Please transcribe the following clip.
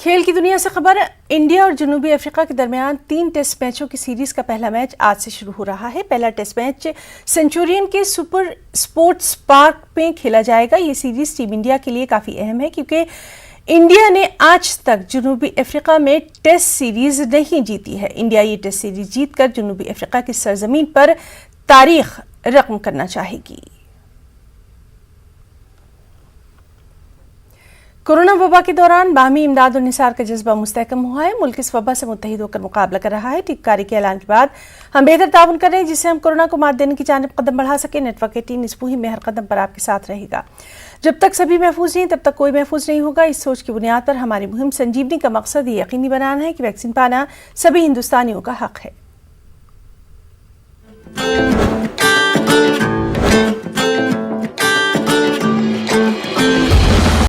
کھیل کی دنیا سے خبر. انڈیا اور جنوبی افریقہ کے درمیان 3 ٹیسٹ میچوں کی سیریز کا پہلا میچ آج سے شروع ہو رہا ہے. پہلا ٹیسٹ میچ سینچورین کے سپر اسپورٹس پارک میں کھیلا جائے گا. یہ سیریز ٹیم انڈیا کے لیے کافی اہم ہے کیونکہ انڈیا نے آج تک جنوبی افریقہ میں ٹیسٹ سیریز نہیں جیتی ہے. انڈیا یہ ٹیسٹ سیریز جیت کر جنوبی افریقہ کی سرزمین پر تاریخ رقم کرنا چاہے گی. کورونا وبا کے دوران باہمی امداد اور نثار کا جذبہ مستحکم ہوا ہے. ملک اس وبا سے متحد ہو کر مقابلہ کر رہا ہے. ٹیکہ کاری کے اعلان کے بعد ہم بہتر تعاون کر رہے ہیں جس سے ہم کورونا کو مات دینے کی جانب قدم بڑھا سکیں. نیٹ ورک 18 اس مہم میں ہر قدم پر آپ کے ساتھ رہے گا. جب تک سبھی محفوظ نہیں تب تک کوئی محفوظ نہیں ہوگا. اس سوچ کی بنیاد پر ہماری مہم سنجیونی کا مقصد یہ یقینی بنانا ہے کہ ویکسین پانا سبھی ہندوستانیوں کا حق ہے.